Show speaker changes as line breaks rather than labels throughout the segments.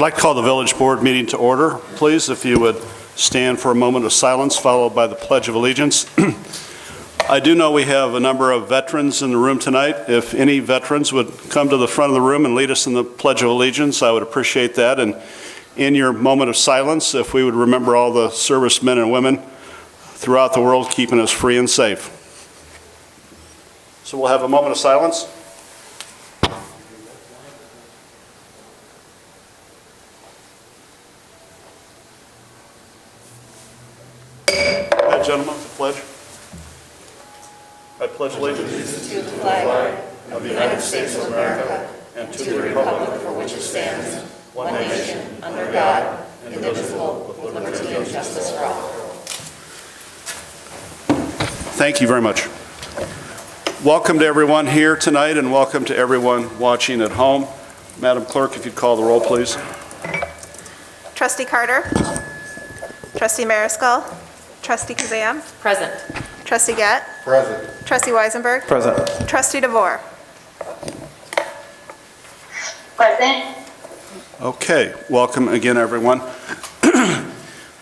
like to call the Village Board meeting to order. Please, if you would stand for a moment of silence, followed by the Pledge of Allegiance. I do know we have a number of veterans in the room tonight. If any veterans would come to the front of the room and lead us in the Pledge of Allegiance, I would appreciate that. And in your moment of silence, if we would remember all the servicemen and women throughout the world keeping us free and safe. So we'll have a moment of silence. Gentlemen, the pledge. I pledge allegiance
to the flag of the United States of America and to the republic for which it stands, one nation, under God, indivisible, with liberty and justice for all.
Thank you very much. Welcome to everyone here tonight, and welcome to everyone watching at home. Madam Clerk, if you'd call the roll, please.
Trustee Carter. Trustee Mariscal. Trustee Kazam.
Present.
Trustee Gett.
Present.
Trustee Weisenberg.
Present.
Trustee DeVore.
Present.
Okay, welcome again, everyone.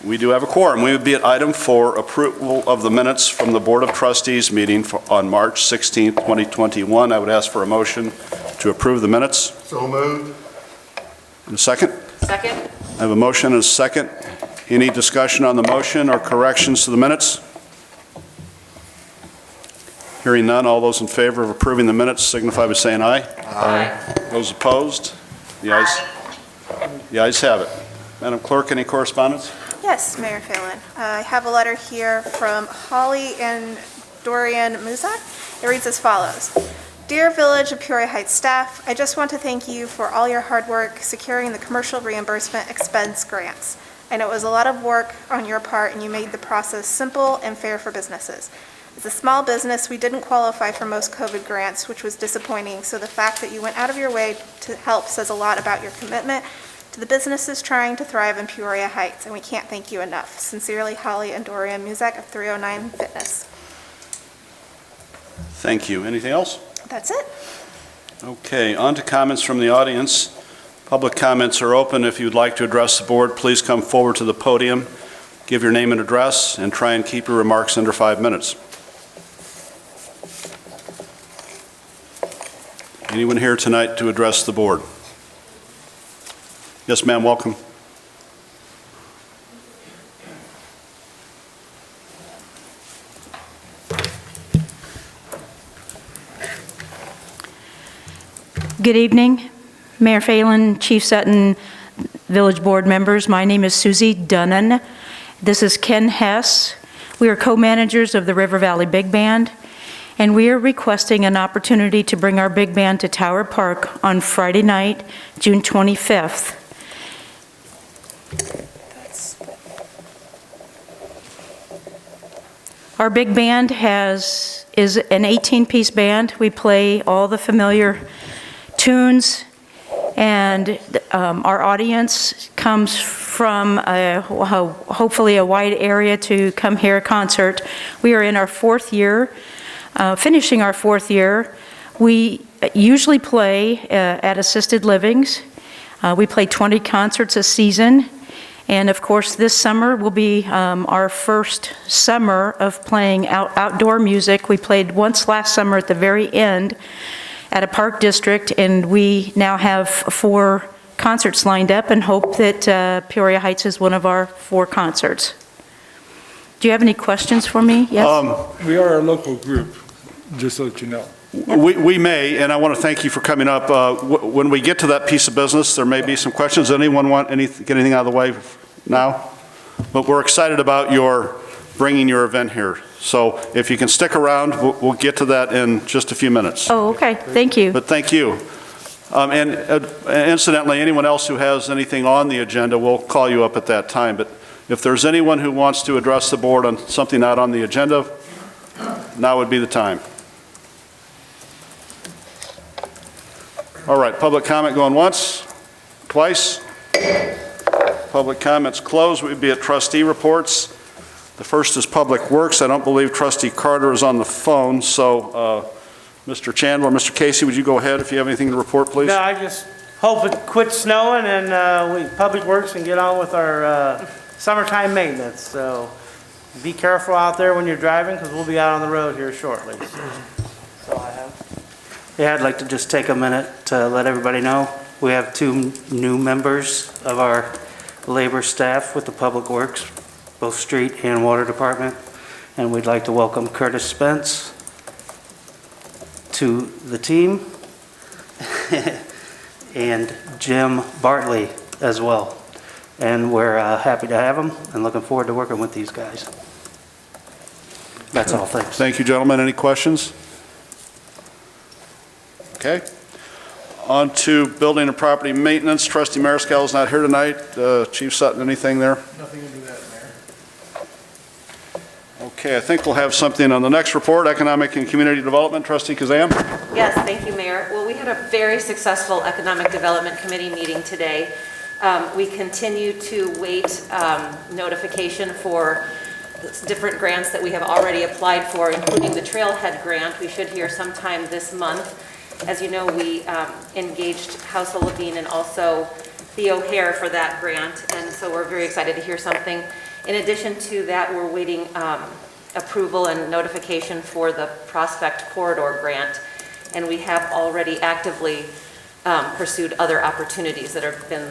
We do have a quorum. We would be at item 4, approval of the minutes from the Board of Trustees meeting on March 16, 2021. I would ask for a motion to approve the minutes.
So moved.
And a second?
Second.
I have a motion and a second. Any discussion on the motion or corrections to the minutes? Hearing none, all those in favor of approving the minutes signify by saying aye.
Aye.
Those opposed? The ayes have it. Madam Clerk, any correspondence?
Yes, Mayor Phelan. I have a letter here from Holly and Dorian Muzak. It reads as follows. Dear Village of Peoria Heights staff, I just want to thank you for all your hard work securing the commercial reimbursement expense grants. I know it was a lot of work on your part, and you made the process simple and fair for businesses. As a small business, we didn't qualify for most COVID grants, which was disappointing, so the fact that you went out of your way to help says a lot about your commitment to the businesses trying to thrive in Peoria Heights, and we can't thank you enough. Sincerely, Holly and Dorian Muzak of 309 Fitness.
Thank you. Anything else?
That's it.
Okay, on to comments from the audience. Public comments are open. If you'd like to address the board, please come forward to the podium, give your name and address, and try and keep your remarks under 5 minutes. Anyone here tonight to address the board? Yes, ma'am, welcome.
Good evening, Mayor Phelan, Chief Sutton, Village Board members. My name is Susie Dunnan. This is Ken Hess. We are co-managers of the River Valley Big Band, and we are requesting an opportunity to bring our big band to Tower Park on Friday night, June 25th. Our big band is an 18-piece band. We play all the familiar tunes, and our audience comes from hopefully a wide area to come hear a concert. We are in our 4th year, finishing our 4th year. We usually play at assisted livings. We play 20 concerts a season, and of course this summer will be our first summer of playing outdoor music. We played once last summer at the very end at a park district, and we now have 4 concerts lined up and hope that Peoria Heights is one of our 4 concerts. Do you have any questions for me? Yes?
We are a local group, just to let you know.
We may, and I want to thank you for coming up. When we get to that piece of business, there may be some questions. Does anyone want get anything out of the way now? But we're excited about your bringing your event here. So if you can stick around, we'll get to that in just a few minutes.
Oh, okay. Thank you.
But thank you. And incidentally, anyone else who has anything on the agenda, we'll call you up at that time. But if there's anyone who wants to address the board on something not on the agenda, now would be the time. All right, public comment going once, twice. Public comments closed. We'd be at trustee reports. The first is Public Works. I don't believe Trustee Carter is on the phone, so Mr. Chandler, Mr. Casey, would you go ahead if you have anything to report, please?
No, I just
hope it quits snowing and Public Works can get on with our summertime maintenance. So be careful out there when you're driving because we'll be out on the road here shortly. So that's all I have. Yeah, I'd like to just take a minute to let everybody know we have 2 new members of our labor staff with the Public Works, both street and water department. And we'd like to welcome Curtis Spence to the team and Jim Bartley as well. And we're happy to have them and looking forward to working with these guys. That's all, thanks.
Thank you, gentlemen. Any questions? Okay. On to building and property maintenance. Trustee Mariscal is not here tonight. Chief Sutton, anything there?
Nothing to do that, Mayor.
Okay, I think we'll have something on the next report, Economic and Community Development. Trustee Kazam?
Yes, thank you, Mayor. Well, we had a very successful Economic Development Committee meeting today. We continue to wait notification for different grants that we have already applied for, including the Trailhead Grant. We should hear sometime this month. As you know, we engaged House of Levine and also Theo Hare for that grant, and so we're very excited to hear something. In addition to that, we're waiting approval and notification for the Prospect Corridor Grant, and we have already actively pursued other opportunities that have been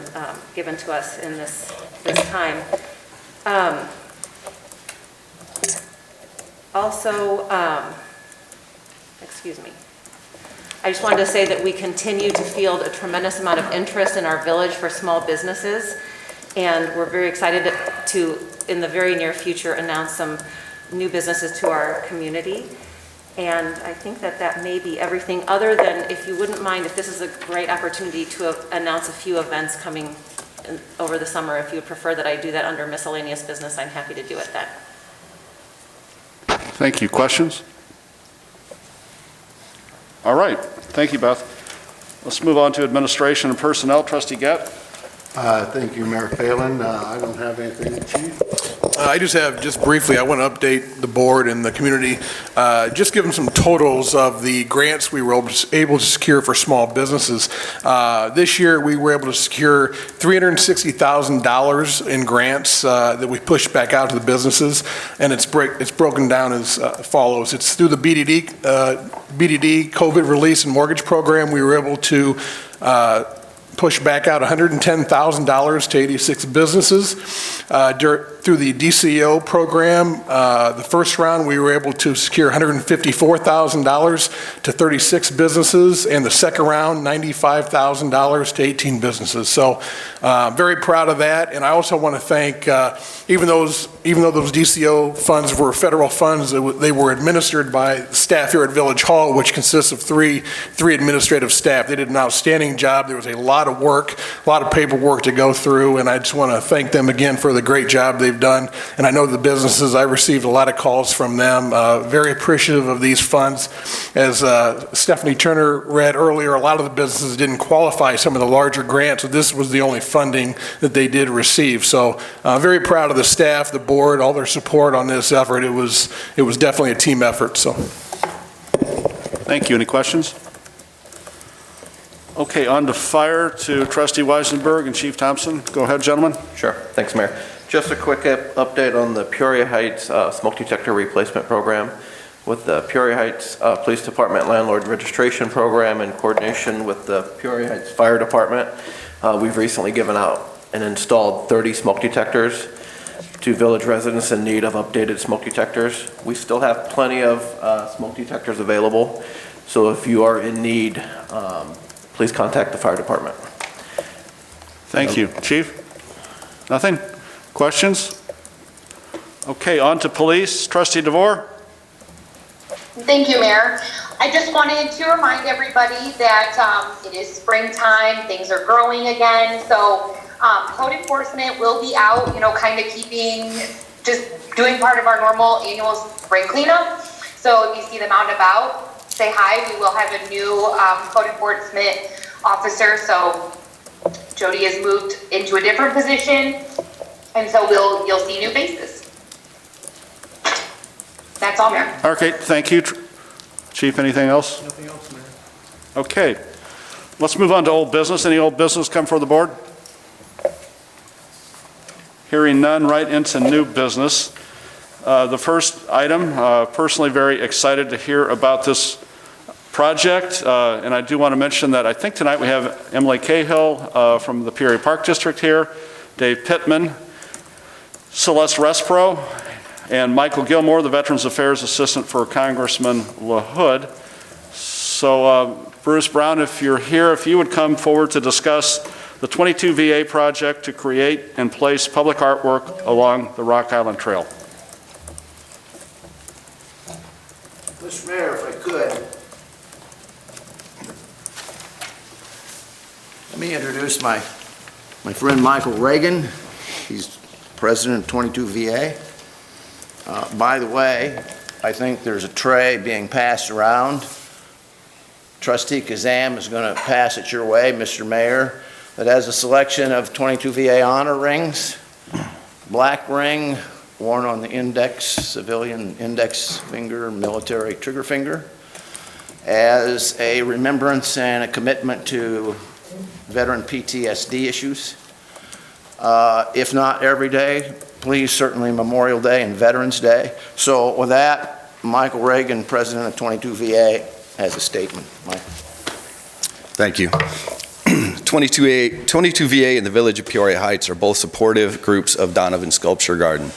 given to us in this time. Excuse me. I just wanted to say that we continue to field a tremendous amount of interest in our village for small businesses, and we're very excited to, in the very near future, announce some new businesses to our community. And I think that that may be everything, other than, if you wouldn't mind, if this is a great opportunity to announce a few events coming over the summer. If you would prefer that I do that under miscellaneous business, I'm happy to do it then.
Thank you. Questions? All right. Thank you, Beth. Let's move on to administration and personnel. Trustee Gett.
Thank you, Mayor Phelan. I don't have anything, Chief.
I just briefly, I want to update the board and the community, just give them some totals of the grants we were able to secure for small businesses. This year, we were able to secure $360,000 in grants that we pushed back out to the businesses, and it's broken down as follows. It's through the BDD COVID Release and Mortgage Program. We were able to push back out $110,000 to 86 businesses. Through the DCO program, the first round, we were able to secure $154,000 to 36 businesses, and the second round, $95,000 to 18 businesses. So very proud of that, and I also want to thank, even though those DCO funds were federal funds, they were administered by staff here at Village Hall, which consists of three administrative staff. They did an outstanding job. There was a lot of work, a lot of paperwork to go through, and I just want to thank them again for the great job they've done. And I know the businesses, I received a lot of calls from them, very appreciative of these funds. As Stephanie Turner read earlier, a lot of the businesses didn't qualify some of the larger grants, so this was the only funding that they did receive. So very proud of the staff, the board, all their support on this effort. It was definitely a team effort. So,
Thank you. Any questions? Okay, on to fire, to Trustee Weisenberg and Chief Thompson. Go ahead, gentlemen.
Sure. Thanks, Mayor. Just a quick update on the Peoria Heights smoke detector replacement program. With the Peoria Heights Police Department Landlord Registration Program in coordination with the Peoria Heights Fire Department, we've recently given out and installed 30 smoke detectors to village residents in need of updated smoke detectors. We still have plenty of smoke detectors available, so if you are in need, please contact the fire department.
Thank you. Chief? Nothing? Questions? Okay, on to police. Trustee DeVore?
Thank you, Mayor. I just wanted to remind everybody that it is springtime, things are growing again, so code enforcement will be out, kind of doing part of our normal annual spring cleanup. So if you see them out and about, say hi. We will have a new code enforcement officer, so Jody has moved into a different position, and so you'll see new faces. That's all, Mayor.
Okay, thank you. Chief, anything else?
Nothing else, Mayor.
Okay. Let's move on to old business. Any old business come for the board? Hearing none, right into new business. The first item, personally very excited to hear about this project, and I do want to mention that I think tonight we have Emily Cahill from the Peoria Park District here, Dave Pittman, Celeste Respro, and Michael Gilmore, the Veterans Affairs Assistant for Congressman LaHood. So Bruce Brown, if you're here, if you would come forward to discuss the 22 VA project to create and place public artwork along the Rock Island Trail.
Mr. Mayor, if I could, let me introduce my friend Michael Reagan. He's president of 22 VA. By the way, I think there's a tray being passed around. Trustee Kazam is going to pass it your way, Mr. Mayor, that has a selection of 22 VA honor rings, black ring worn on the index, civilian index finger, military trigger finger, as a remembrance and a commitment to veteran PTSD issues. If not every day, please certainly Memorial Day and Veterans Day. So with that, Michael Reagan, president of 22 VA, has a statement. Mike.
Thank you. 22 VA and the Village of Peoria Heights are both supportive groups of Donovan Sculpture Garden,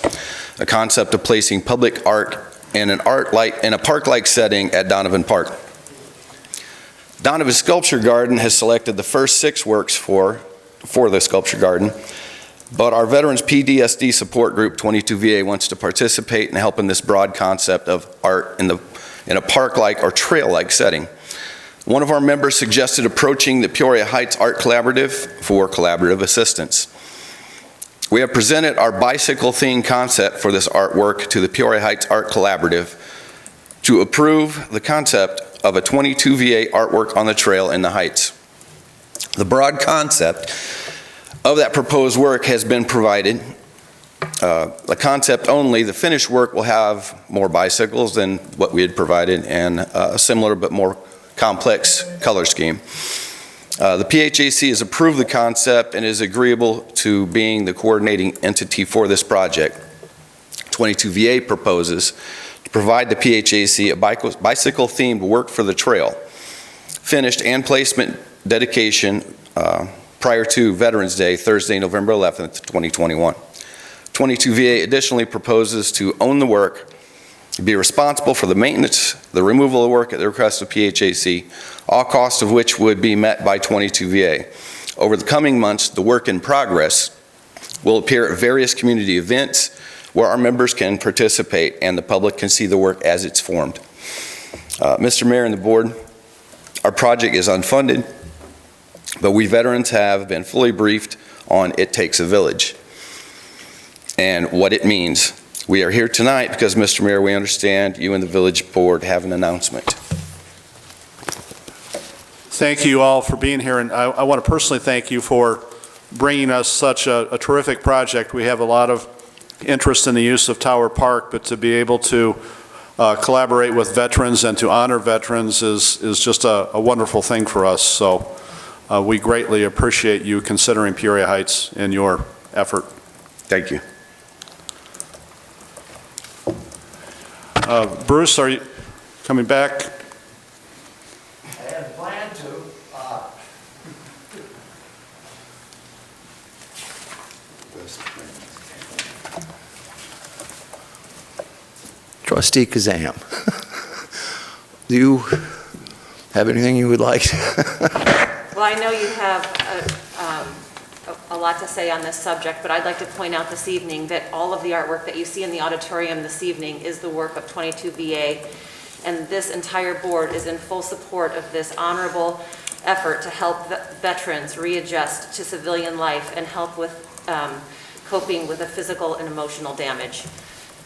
a concept of placing public art in a park-like setting at Donovan Park. Donovan Sculpture Garden has selected the first 6 works for the Sculpture Garden, but our Veterans PTSD support group, 22 VA, wants to participate and help in this broad concept of art in a park-like or trail-like setting. One of our members suggested approaching the Peoria Heights Art Collaborative for collaborative assistance. We have presented our bicycle-themed concept for this artwork to the Peoria Heights Art Collaborative to approve the concept of a 22 VA artwork on the trail in the Heights. The broad concept of that proposed work has been provided. The concept only, the finished work will have more bicycles than what we had provided and a similar but more complex color scheme. The PHAC has approved the concept and is agreeable to being the coordinating entity for this project. 22 VA proposes to provide the PHAC a bicycle-themed work for the trail, finished and placement dedication prior to Veterans Day, Thursday, November 11th, 2021. 22 VA additionally proposes to own the work, be responsible for the maintenance, the removal of work at the request of PHAC, all costs of which would be met by 22 VA. Over the coming months, the work in progress will appear at various community events where our members can participate and the public can see the work as it's formed. Mr. Mayor and the board, our project is unfunded, but we veterans have been fully briefed on It Takes a Village and what it means. We are here tonight because, Mr. Mayor, we understand you and the village board have an announcement.
Thank you all for being here, and I want to personally thank you for bringing us such a terrific project. We have a lot of interest in the use of Tower Park, but to be able to collaborate with veterans and to honor veterans is just a wonderful thing for us. So we greatly appreciate you considering Peoria Heights in your effort.
Thank you.
Bruce, are you coming back?
I had planned to. Trustee Kazam, do you have anything you would like?
Well, I know you have a lot to say on this subject, but I'd like to point out this evening that all of the artwork that you see in the auditorium this evening is the work of 22 VA, and this entire board is in full support of this honorable effort to help veterans readjust to civilian life and help with coping with the physical and emotional damage.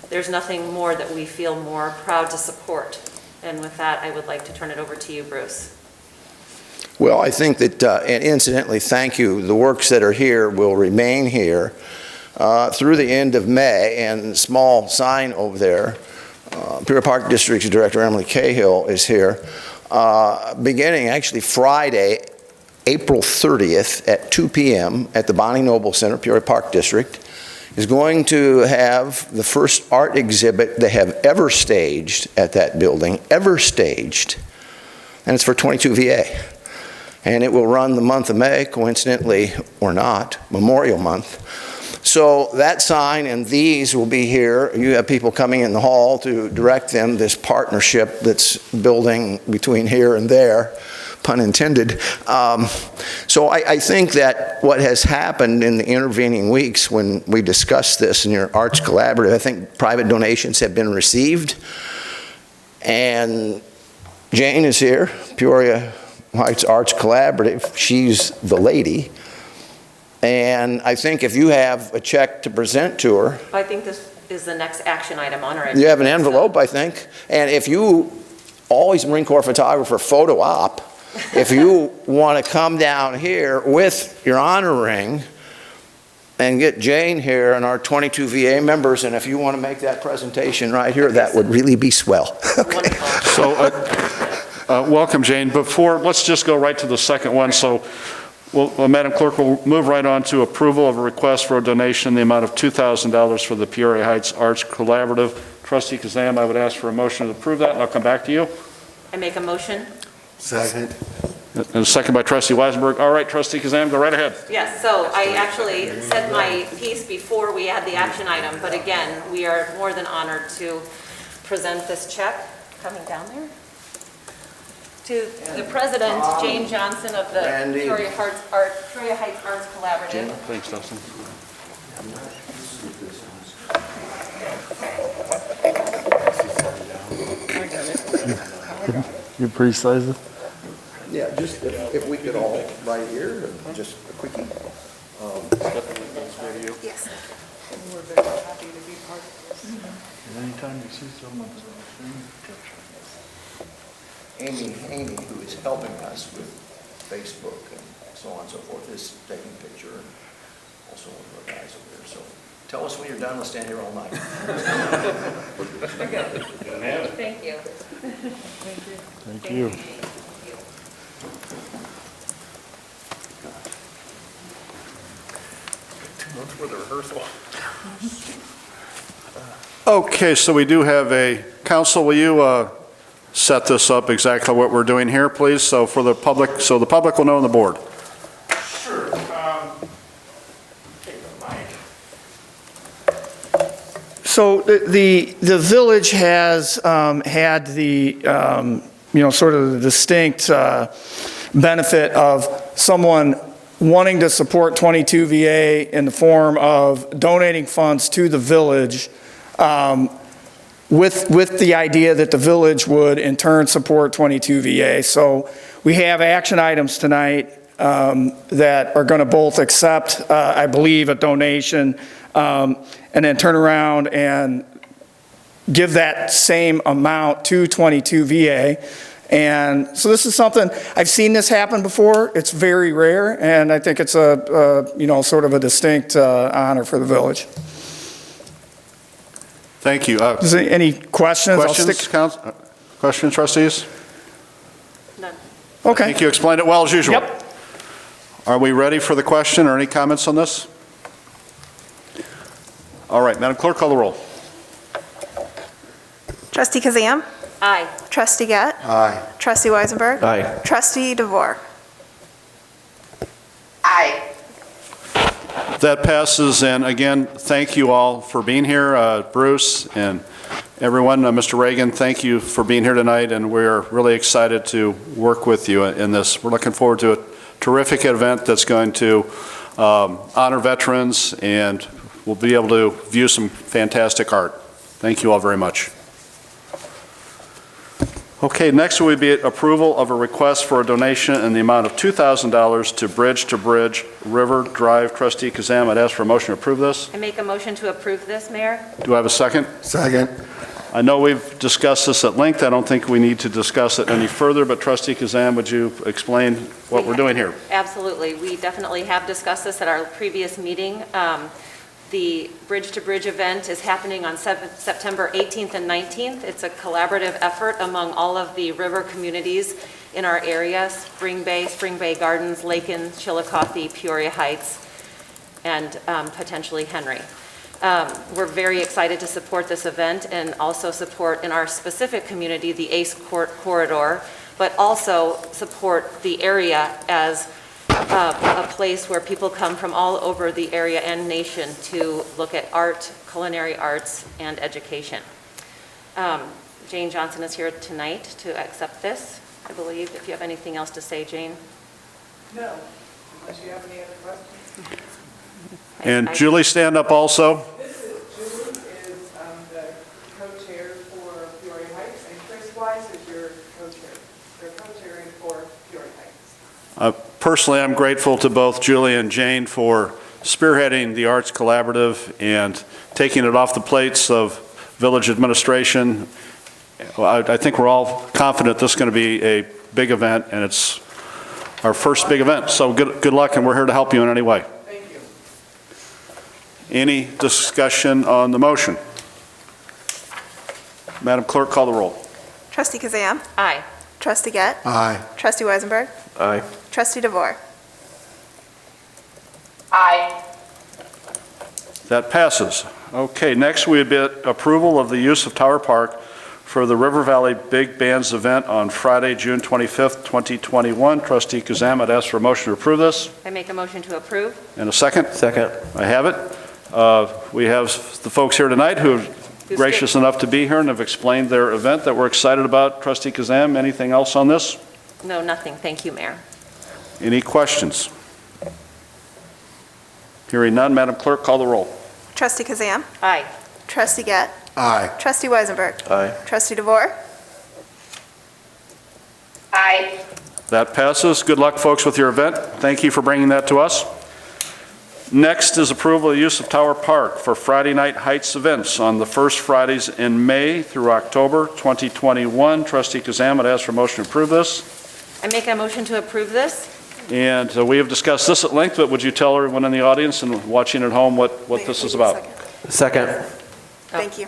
There's nothing more that we feel more proud to support. And with that, I would like to turn it over to you, Bruce.
Well, I think that, and incidentally, thank you. The works that are here will remain here through the end of May, and the small sign over there, Peoria Park District's Director Emily Cahill is here, beginning actually Friday April 30th at 2 p.m. at the Bonnie Noble Center, Peoria Park District, is going to have the first art exhibit they have ever staged at that building, ever staged, and it's for 22 VA. And it will run the month of May, coincidentally or not, Memorial Month. So that sign and these will be here. You have people coming in the hall to direct them, this partnership that's building between here and there, pun intended. So I think that what has happened in the intervening weeks when we discussed this in your Arts Collaborative, I think private donations have been received. And Jane is here, Peoria Heights Arts Collaborative. She's the lady. And I think if you have a check to present to her.
I think this is the next action item on our agenda.
You have an envelope, I think. And if you, always Marine Corps photographer, photo op, if you want to come down here with your honor ring and get Jane here and our 22 VA members, and if you want to make that presentation right here, that would really be swell. Okay.
So, welcome, Jane. Let's just go right to the second one. So, Madam Clerk, we'll move right on to approval of a request for a donation in the amount of $2,000 for the Peoria Heights Arts Collaborative. Trustee Kazam, I would ask for a motion to approve that, and I'll come back to you.
I make a motion.
Second.
And a second by Trustee Weisenberg. All right, Trustee Kazam, go right ahead.
Yes, so I actually said my piece before we had the action item, but again, we are more than honored to present this check, coming down there, to the President, Jane Johnson of the Peoria Heights Arts Collaborative.
Thanks, Dustin.
You pre-size it?
Yeah, just if we could all right here, just a quickie.
Yes.
We're very happy to be part of this. Anytime you see someone on the screen,
Amy Haney, who is helping us with Facebook and so on and so forth, is taking a picture, and also one of our guys over there. So tell us when you're done, we'll stand here all night.
Thank you.
Thank you.
For the rehearsal.
Okay, so we do have a, council, will you set this up exactly what we're doing here, please? So for the public, so the public will know on the board.
Sure. Take the mic. So the village has had the, sort of the distinct benefit of someone wanting to support 22 VA in the form of donating funds to the village with the idea that the village would in turn support 22 VA. So we have action items tonight that are going to both accept, I believe, a donation and then turn around and give that same amount to 22 VA. And so this is something, I've seen this happen before. It's very rare, and I think it's a sort of a distinct honor for the village.
Thank you.
Is there any questions?
Questions, trustees?
None.
Okay.
I think you explained it well as usual.
Yep.
Are we ready for the question or any comments on this? All right, Madam Clerk, call the roll.
Trustee Kazam?
Aye.
Trustee Gett?
Aye.
Trustee Weisenberg?
Aye.
Trustee DeVore?
Aye.
That passes, and again, thank you all for being here, Bruce and everyone. Mr. Reagan, thank you for being here tonight, and we're really excited to work with you in this. We're looking forward to a terrific event that's going to honor veterans, and we'll be able to view some fantastic art. Thank you all very much. Okay, next will be approval of a request for a donation in the amount of $2,000 to Bridge River Drive. Trustee Kazam, I'd ask for a motion to approve this.
I make a motion to approve this, Mayor.
Do I have a second?
Second.
I know we've discussed this at length. I don't think we need to discuss it any further, but Trustee Kazam, would you explain what we're doing here?
Absolutely. We definitely have discussed this at our previous meeting. The Bridge to Bridge event is happening on September 18th and 19th. It's a collaborative effort among all of the river communities in our area, Spring Bay Gardens, Lakin, Chillicothe, Peoria Heights, and potentially Henry. We're very excited to support this event and also support in our specific community the ACE corridor, but also support the area as a place where people come from all over the area and nation to look at art, culinary arts, and education. Jane Johnson is here tonight to accept this, I believe. If you have anything else to say, Jane?
No, unless you have any other questions.
And Julie, stand up also.
Julie is the co-chair for Peoria Heights, and Chris Wise is your co-chair. They're co-chairing for Peoria Heights.
Personally, I'm grateful to both Julie and Jane for spearheading the Arts Collaborative and taking it off the plates of village administration. I think we're all confident this is going to be a big event, and it's our first big event. So good luck, and we're here to help you in any way.
Thank you.
Any discussion on the motion? Madam Clerk, call the roll.
Trustee Kazam.
Aye.
Trustee Gett.
Aye.
Trustee Weisenberg.
Aye.
Trustee DeVore.
Aye.
That passes. Okay, next we have approval of the use of Tower Park for the River Valley Big Bands event on Friday, June 25th, 2021. Trustee Kazam, I'd ask for a motion to approve this.
I make a motion to approve.
And a second?
Second.
I have it. We have the folks here tonight who are gracious enough to be here and have explained their event that we're excited about. Trustee Kazam, anything else on this?
No, nothing. Thank you, Mayor.
Any questions? Hearing none, Madam Clerk, call the roll.
Trustee Kazam.
Aye.
Trustee Gett.
Aye.
Trustee Weisenberg.
Aye.
Trustee DeVore.
Aye.
That passes. Good luck, folks, with your event. Thank you for bringing that to us. Next is approval of use of Tower Park for Friday Night Heights events on the first Fridays in May through October 2021. Trustee Kazam, I'd ask for a motion to approve this.
I make a motion to approve this.
And we have discussed this at length, but would you tell everyone in the audience and watching at home what this is about?
Second.
Thank you.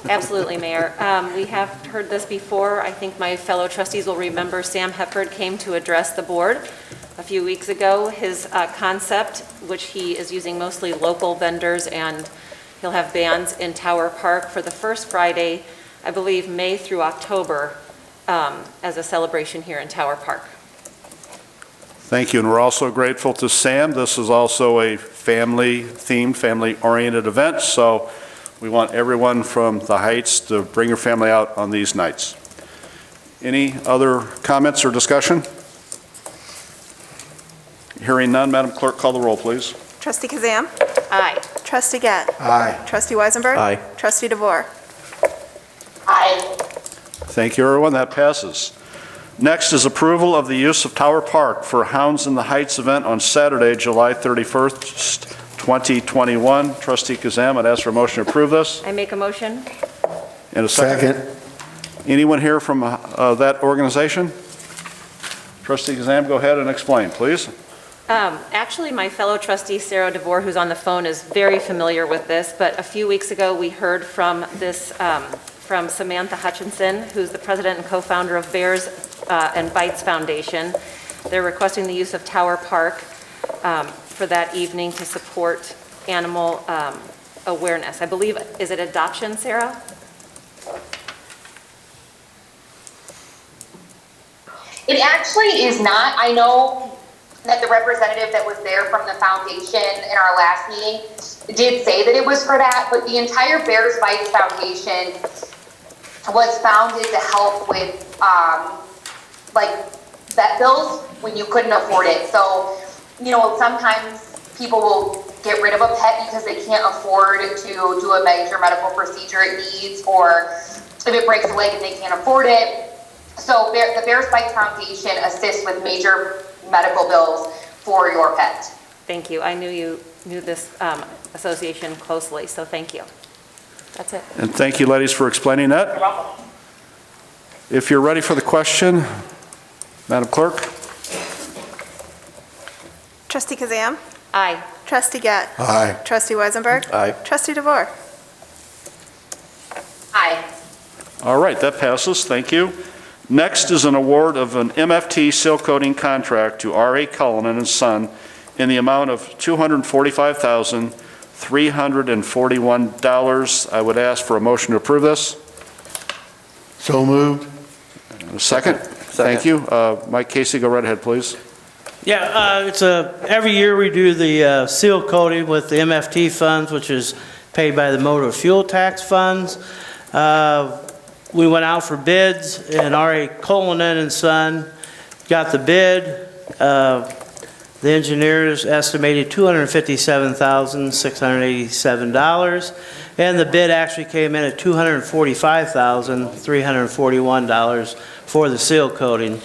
Absolutely, Mayor. We have heard this before. I think my fellow trustees will remember Sam Hepburn came to address the board a few weeks ago. His concept, which he is using mostly local vendors, and he'll have bands in Tower Park for the first Friday, I believe May through October, as a celebration here in Tower Park.
Thank you, and we're also grateful to Sam. This is also a family-themed, family-oriented event, so we want everyone from the Heights to bring your family out on these nights. Any other comments or discussion? Hearing none, Madam Clerk, call the roll, please.
Trustee Kazam.
Aye.
Trustee Gett.
Aye.
Trustee Weisenberg.
Aye.
Trustee DeVore.
Aye.
Thank you, everyone. That passes. Next is approval of the use of Tower Park for Hounds in the Heights event on Saturday, July 31st, 2021. Trustee Kazam, I'd ask for a motion to approve this.
I make a motion.
And a second. Anyone here from that organization? Trustee Kazam, go ahead and explain, please.
Actually, my fellow trustee, Sarah DeVore, who's on the phone, is very familiar with this, but a few weeks ago, we heard from this, from Samantha Hutchinson, who's the president and co-founder of Bears and Bites Foundation. They're requesting the use of Tower Park for that evening to support animal awareness. I believe, is it adoption, Sarah?
It actually is not. I know that the representative that was there from the foundation in our last meeting did say that it was for that, but the entire Bears Bites Foundation was founded to help with like vet bills when you couldn't afford it. So, you know, sometimes people will get rid of a pet because they can't afford to do a major medical procedure it needs, or if it breaks a leg and they can't afford it. So the Bears Bites Foundation assists with major medical bills for your pet.
Thank you. I knew you knew this association closely, so thank you. That's it.
And thank you, ladies, for explaining that.
You're welcome.
If you're ready for the question, Madam Clerk.
Trustee Kazam.
Aye.
Trustee Gett.
Aye.
Trustee Weisenberg.
Aye.
Trustee DeVore.
Aye.
All right, that passes. Thank you. Next is an award of an MFT seal coating contract to R.A. Cullinan and Son in the amount of $245,341. I would ask for a motion to approve this.
So moved.
A second? Thank you. Mike Casey, go right ahead, please.
Yeah, every year we do the seal coating with the MFT funds, which is paid by the motor fuel tax funds. We went out for bids, and R.A. Cullinan and Son got the bid. The engineers estimated $257,687, and the bid actually came in at $245,341 for the seal coating.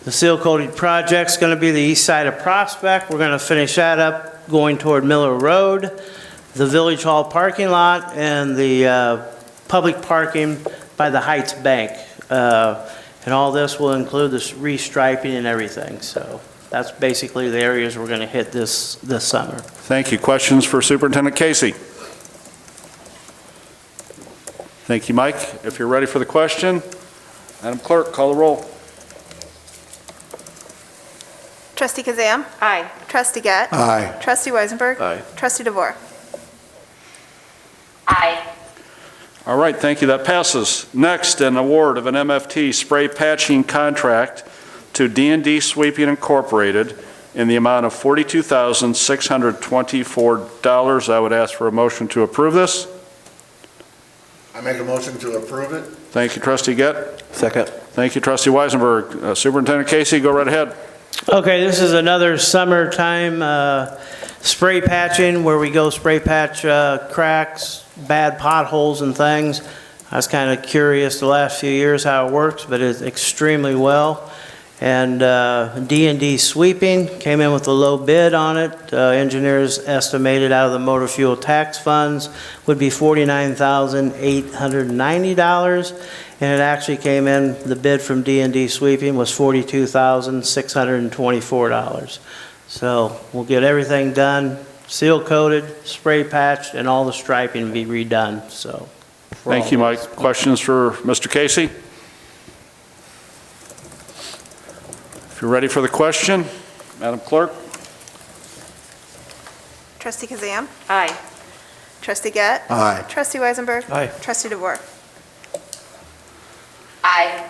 The seal coating project's going to be the east side of Prospect. We're going to finish that up going toward Miller Road, the Village Hall parking lot, and the public parking by the Heights Bank. And all this will include the restriping and everything. So that's basically the areas we're going to hit this summer.
Thank you. Questions for Superintendent Casey? Thank you, Mike. If you're ready for the question, Madam Clerk, call the roll.
Trustee Kazam?
Aye.
Trustee Gett?
Aye.
Trustee Weisenberg?
Aye.
Trustee DeVore?
Aye.
All right, thank you. That passes. Next, an award of an MFT spray patching contract to D&D Sweeping Incorporated in the amount of $42,624. I would ask for a motion to approve this.
I make a motion to approve it.
Thank you, Trustee Gett.
Second.
Thank you, Trustee Weisenberg. Superintendent Casey, go right ahead.
Okay, this is another summertime spray patching where we go spray patch cracks, bad potholes and things. I was kind of curious the last few years how it works, but it's extremely well. And D&D Sweeping came in with a low bid on it. Engineers estimated out of the motor fuel tax funds would be $49,890. And it actually came in, the bid from D&D Sweeping was $42,624. So we'll get everything done, seal coated, spray patched, and all the striping be redone, so.
Thank you, Mike. Questions for Mr. Casey? If you're ready for the question, Madam Clerk.
Trustee Kazam?
Aye.
Trustee Gett?
Aye.
Trustee Weisenberg?
Aye.
Trustee DeVore?
Aye.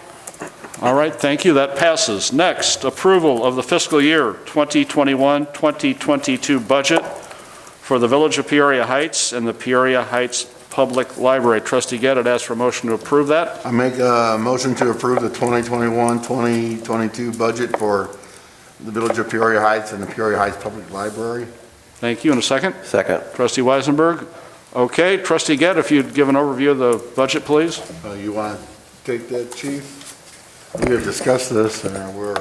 All right, thank you. That passes. Next, approval of the fiscal year 2021-2022 budget for the Village of Peoria Heights and the Peoria Heights Public Library. Trustee Gett, I'd ask for a motion to approve that.
I make a motion to approve the 2021-2022 budget for the Village of Peoria Heights and the Peoria Heights Public Library.
Thank you. In a second.
Second.
Trustee Weisenberg. Okay, Trustee Gett, if you'd give an overview of the budget, please.
You want to take that, Chief? We have discussed this, and we're...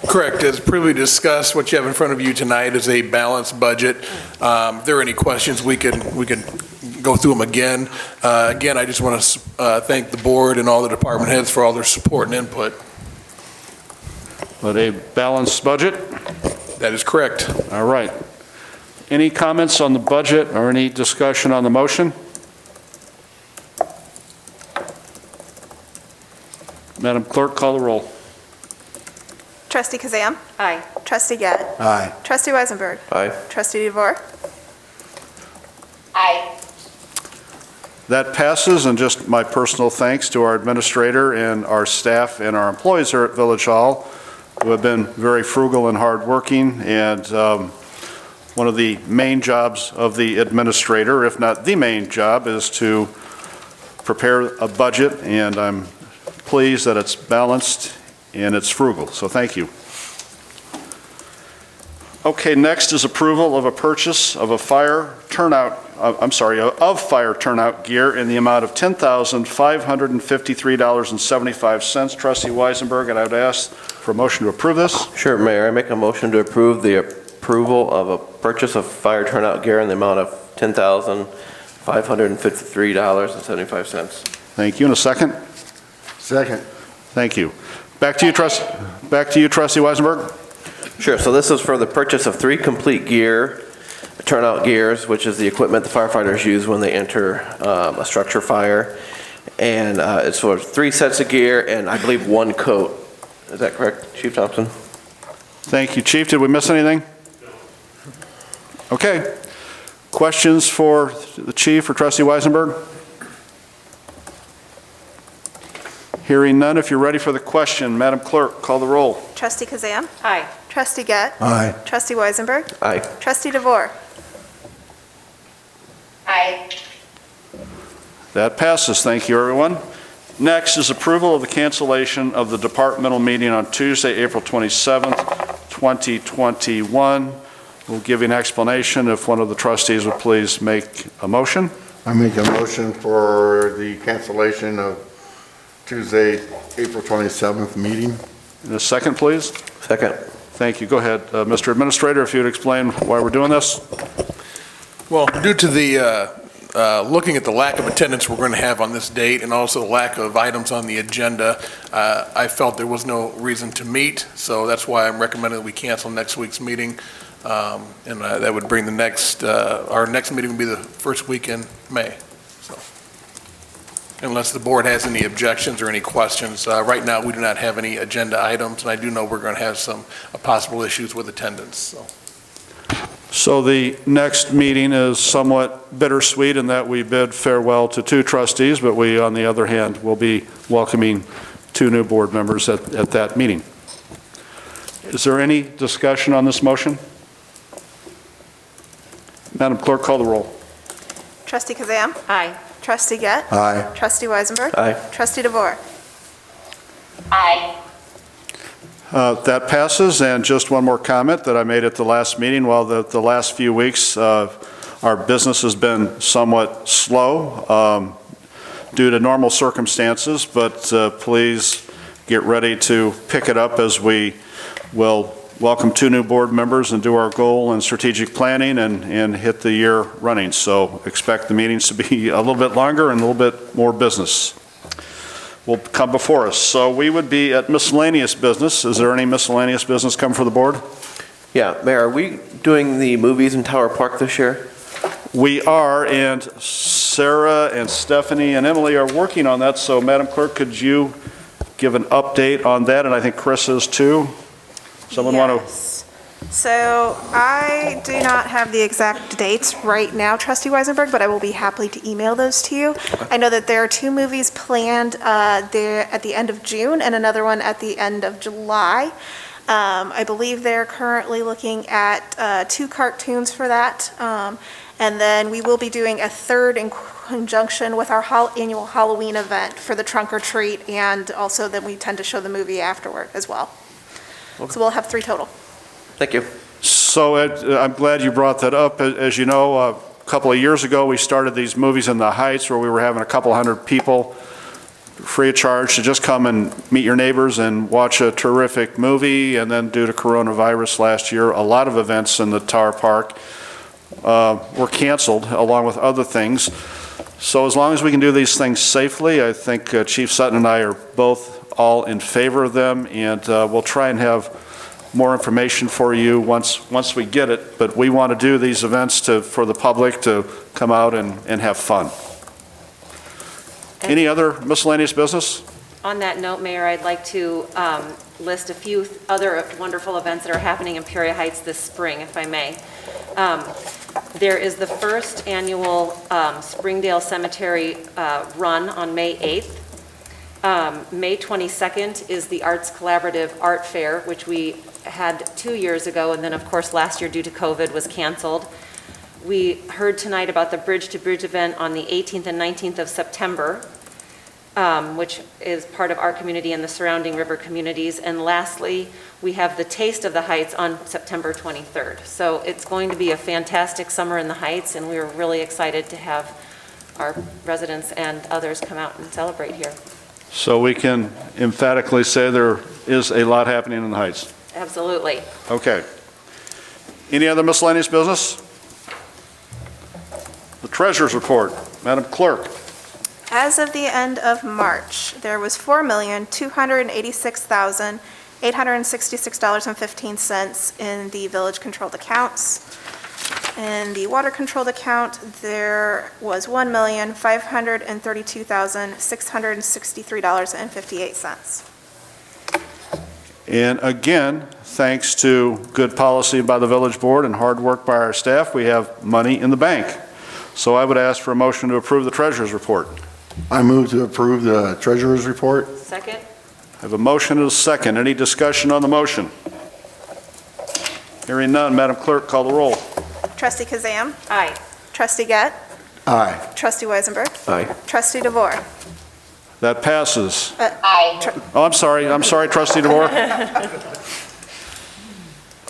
Correct. As previously discussed, what you have in front of you tonight is a balanced budget. If there are any questions, we can go through them again. Again, I just want to thank the board and all the department heads for all their support and input.
But a balanced budget?
That is correct.
All right. Any comments on the budget or any discussion on the motion? Madam Clerk, call the roll.
Trustee Kazam?
Aye.
Trustee Gett?
Aye.
Trustee Weisenberg?
Aye.
Trustee DeVore?
Aye.
That passes, and just my personal thanks to our administrator and our staff and our employees here at Village Hall who have been very frugal and hardworking. And one of the main jobs of the administrator, if not the main job, is to prepare a budget, and I'm pleased that it's balanced and it's frugal, so thank you. Okay, next is approval of a purchase of fire turnout gear in the amount of $10,553.75. Trustee Weisenberg, and I would ask for a motion to approve this.
Sure, Mayor. I make a motion to approve the approval of a purchase of fire turnout gear in the amount of $10,553.75.
Thank you. In a second?
Second.
Thank you. Back to you, Trustee Weisenberg.
Sure. So this is for the purchase of 3 complete turnout gears, which is the equipment the firefighters use when they enter a structure fire. and it's for 3 sets of gear and I believe 1 coat. Is that correct, Chief Thompson?
Thank you, Chief. Did we miss anything? Okay. Questions for the Chief or Trustee Weisenberg? Hearing none, if you're ready for the question, Madam Clerk, call the roll.
Trustee Kazan?
Aye.
Trustee Gett?
Aye.
Trustee Weisenberg?
Aye.
Trustee DeVore?
Aye.
That passes. Thank you, everyone. Next is approval of the cancellation of the departmental meeting on Tuesday, April 27th, 2021. We'll give you an explanation if one of the trustees would please make a motion.
I make a motion for the cancellation of Tuesday, April 27th meeting.
And a second, please.
Second.
Thank you. Go ahead, Mr. Administrator, if you would explain why we're doing this.
Well, due to the, looking at the lack of attendance we're going to have on this date and also the lack of items on the agenda, I felt there was no reason to meet, so that's why I'm recommending that we cancel next week's meeting. And that would bring the next, our next meeting will be the first week in May. So, unless the board has any objections or any questions, right now we do not have any agenda items, and I do know we're going to have some possible issues with attendance.
So the next meeting is somewhat bittersweet in that we bid farewell to 2 trustees, but we, on the other hand, will be welcoming 2 new board members at that meeting. Is there any discussion on this motion? Madam Clerk, call the roll.
Trustee Kazan?
Aye.
Trustee Gett?
Aye.
Trustee Weisenberg?
Aye.
Trustee DeVore?
Aye.
That passes, and just one more comment that I made at the last meeting. While the last few weeks, our business has been somewhat slow due to normal circumstances, but please get ready to pick it up as we will welcome 2 new board members and do our goal and strategic planning and hit the year running. So expect the meetings to be a little bit longer and a little bit more business will come before us. So we would be at miscellaneous business. Is there any miscellaneous business come for the board?
Yeah, Mayor, are we doing the movies in Tower Park this year?
We are, and Sarah and Stephanie and Emily are working on that. So Madam Clerk, could you give an update on that? And I think Chris is too. Someone want to?
So I do not have the exact dates right now, Trustee Weisenberg, but I will be happy to email those to you. I know that there are 2 movies planned there at the end of June and another one at the end of July. I believe they're currently looking at 2 cartoons for that. And then we will be doing a third in conjunction with our annual Halloween event for the trunk or treat, and also then we tend to show the movie afterward as well.
Okay.
So we'll have 3 total.
Thank you.
So I'm glad you brought that up. As you know, a couple of years ago, we started these movies in the Heights where we were having a couple hundred people free of charge to just come and meet your neighbors and watch a terrific movie. And then due to coronavirus last year, a lot of events in the Tower Park were canceled along with other things. So as long as we can do these things safely, I think Chief Sutton and I are both all in favor of them, and we'll try and have more information for you once we get it. But we want to do these events for the public to come out and have fun. Any other miscellaneous business?
On that note, Mayor, I'd like to list a few other wonderful events that are happening in Peoria Heights this spring, if I may. There is the first annual Springdale Cemetery Run on May 8th. May 22nd is the Arts Collaborative Art Fair, which we had 2 years ago, and then, of course, last year due to COVID was canceled. We heard tonight about the Bridge to Bridge event on the 18th and 19th of September, which is part of our community and the surrounding river communities. And lastly, we have the Taste of the Heights on September 23rd. So it's going to be a fantastic summer in the Heights, and we're really excited to have our residents and others come out and celebrate here.
So we can emphatically say there is a lot happening in the Heights.
Absolutely.
Okay. Any other miscellaneous business? The Treasurer's Report. Madam Clerk.
As of the end of March, there was $4,286,866.15 in the village-controlled accounts. In the water controlled account, there was $1,532,663.58.
And again, thanks to good policy by the village board and hard work by our staff, we have money in the bank. So I would ask for a motion to approve the treasurer's report.
I move to approve the treasurer's report.
Second?
I have a motion and a second. Any discussion on the motion? Hearing none, Madam Clerk, call the roll.
Trustee Kazam.
Aye.
Trustee Gett.
Aye.
Trustee Weisenberg.
Aye.
Trustee DeVore.
That passes.
Aye.
Oh, I'm sorry, Trustee DeVore.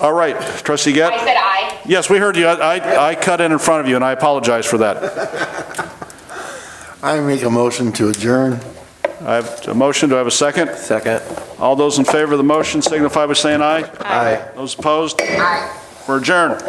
All right, Trustee Gett?
I said aye.
Yes, we heard you. I cut in front of you, and I apologize for that.
I make a motion to adjourn.
I have a motion. Do I have a second?
Second.
All those in favor of the motion signify by saying aye.
Aye.
Those opposed?
Aye.
We're adjourned.